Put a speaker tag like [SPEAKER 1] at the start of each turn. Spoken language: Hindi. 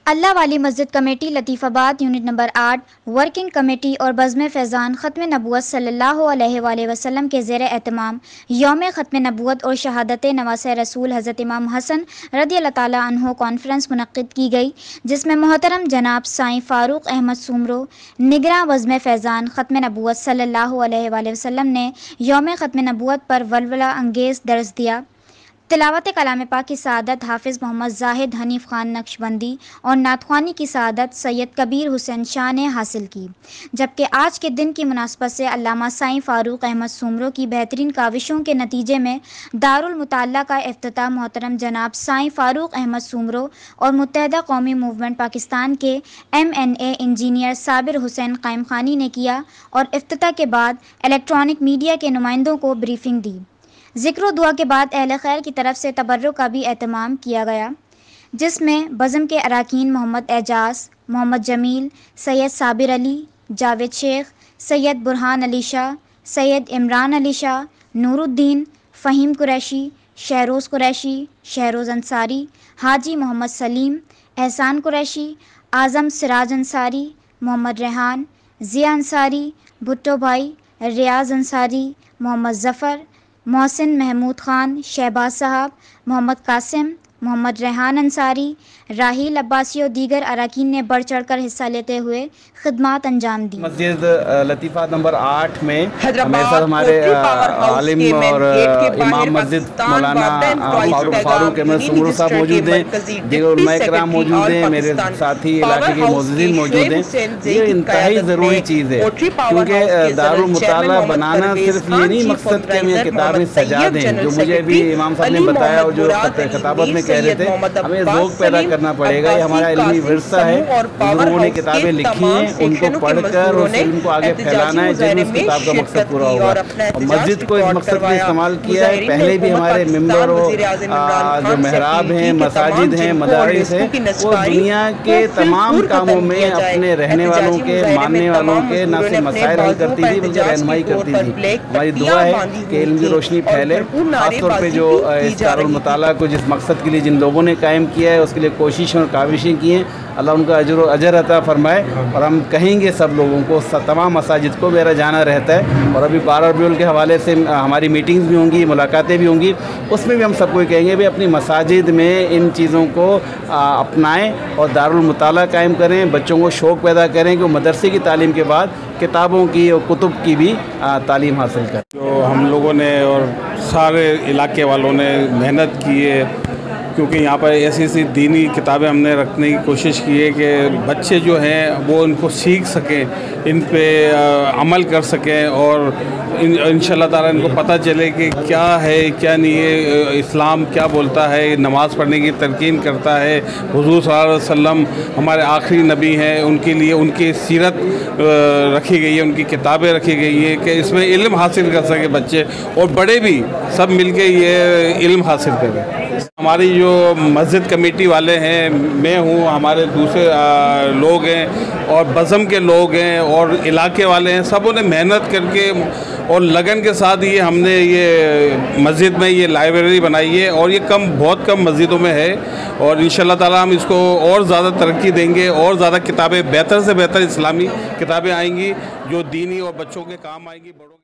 [SPEAKER 1] अल्लाह वाली मस्जिद committee Latifabad unit number 8 working committee और बज़्म फ़ैज़ान ख़त्म नबूवत सल्लल्लाहु अलैहि वसल्लम के ज़ेर एहतमाम यौम ख़त्म नबूवत और शहादत नवासे रसूल हज़रत इमाम हसन रज़ियल्लाहु ताला अन्हु कॉन्फ्रेंस मुनक़्क़िद की गई, जिसमें मोहतरम जनाब साईं फ़ारूक अहमद सुमरो निगरां बज़्म फ़ैज़ान ख़त्म नबूवत सल्लल्लाहु अलैहि वसल्लम ने यौम ख़त्म नबूवत पर वलवला अंगेज़ दर्स दिया। तिलावत कलाम पाक की सआदत हाफिज़ मोहम्मद जाहिद हनीफ़ खान नक्शबंदी और नातख़्वानी की सआदत सैयद कबीर हुसैन शाह ने हासिल की, जबकि आज के दिन की मुनासबत से अल्लामा साईं फ़ारूक अहमद सुमरो की बेहतरीन काविशों के नतीजे में दारुल मुताल्ला का इफ्तिताह मोहतरम जनाब साईं फ़ारूक अहमद सुमरो और मुत्तहदा कौमी मूवमेंट पाकिस्तान के MNA इंजीनियर साबिर हुसैन क़ायम ख़ानी ने किया और इफ्तिताह के बाद इलेक्ट्रॉनिक मीडिया के नुमाइंदों को ब्रीफिंग दी। ज़िक्र दुआ के बाद अहले खैर की तरफ से तबर्रुक का भी एहतमाम किया गया, जिसमें बज़म के अरकान मोहम्मद एजाज़, मोहम्मद जमील, सैयद साबिर अली, जावेद शेख, सैयद बुरहान अली शाह, सैयद इमरान अली शाह, नूरुद्दीन, फ़हीम कुरैशी, शहरोज़ कुरैशी, शहरोज़ अंसारी, हाजी मोहम्मद सलीम, एहसान कुरैशी, आज़म सिराज अंसारी, मोहम्मद रेहान, ज़िया अंसारी, भुट्टो भाई, रियाज़ अंसारी, मोहम्मद ज़फ़र, मोहसिन महमूद ख़ान, शहबाज साहब, मोहम्मद कासिम, मोहम्मद रेहान अंसारी, राहील अब्बासी और दीगर अरकान ने बढ़ चढ़ कर हिस्सा लेते हुए खिदमात अंजाम दी।
[SPEAKER 2] मस्जिद लतीफ़ा नंबर 8 में हमें साथ हमारे आलिम और इमाम मस्जिद मौलाना फ़ारूक अहमद सुमरो साहब मौजूद हैं, दीगर उलमाए किराम मौजूद हैं, मेरे साथी इलाके के मौजूदीन मौजूद हैं। ये इंतहाई ज़रूरी चीज़ है, क्योंकि दारुल मुताला बनाना सिर्फ ये नहीं मकसद कि हमें किताबें सजा दें, जो मुझे भी इमाम साहब ने बताया और जो खिताबत में कह रहे थे, हमें ज़ौक़ पैदा करना पड़ेगा। ये हमारा इल्मी विरसा है, लोगों ने किताबें लिखी हैं, उनको पढ़कर और उनको आगे फैलाना है, जब इस किताब का मकसद पूरा होगा। और मस्जिद को इस मकसद के इस्तेमाल किया है। पहले भी हमारे मिंबर और जो मेहराब हैं, मसाजिद हैं, मदारिस हैं, वो दुनिया के तमाम कामों में अपने रहने वालों के, मानने वालों के न सिर्फ मसाइल हल करती थी बल्कि रहनुमाई करती थी। हमारी दुआ है कि इल्म की रोशनी फैले, खासतौर पर जो इस दारुल मुताला को जिस मकसद के लिए जिन लोगों ने कायम किया है उसके लिए कोशिश और काविशें की हैं, अल्लाह उनका अजर अता फरमाए। और हम कहेंगे सब लोगों को, तमाम मसाजिद को मेरा जाना रहता है, और अभी 12 रबीउल के हवाले से हमारी मीटिंग्स भी होंगी, मुलाकातें भी होंगी, उसमें भी हम सबको कहेंगे भी अपनी मसाजिद में इन चीज़ों को अपनाएं और दारुल मुताला कायम करें, बच्चों को शौक़ पैदा करें कि मदरसे की तालीम के बाद किताबों की और कुतुब की भी तालीम हासिल करें।
[SPEAKER 3] जो हम लोगों ने और सारे इलाके वालों ने मेहनत की है, क्योंकि यहाँ पर ऐसी ऐसी दीनी किताबें हमने रखने की कोशिश की है कि बच्चे जो हैं वो इनको सीख सकें, इन पे अमल कर सकें और इंशाल्लाह ताला इनको पता चले कि क्या है क्या नहीं है, इस्लाम क्या बोलता है, नमाज़ पढ़ने की तरकीन करता है। हुज़ूर सल्लल्लाहु अलैहि वसल्लम हमारे आखिरी नबी हैं, उनके लिए उनकी सीरत रखी गई है, उनकी किताबें रखी गई हैं कि इसमें इल्म हासिल कर सके बच्चे और बड़े भी सब मिलके ये इल्म हासिल करें। हमारी जो मस्जिद कमेटी वाले हैं, मैं हूँ, हमारे दूसरे लोग हैं और बज़म के लोग हैं और इलाके वाले हैं, सबों ने मेहनत करके और लगन के साथ ये हमने ये मस्जिद में ये लाइब्रेरी बनाई है और ये बहुत कम मस्जिदों में है और इंशाल्लाह ताला हम इसको और ज़्यादा तरक्की देंगे और ज़्यादा किताबें बेहतर से बेहतर इस्लामी किताबें आएंगी जो दीनी और बच्चों के काम आएंगी, बड़ों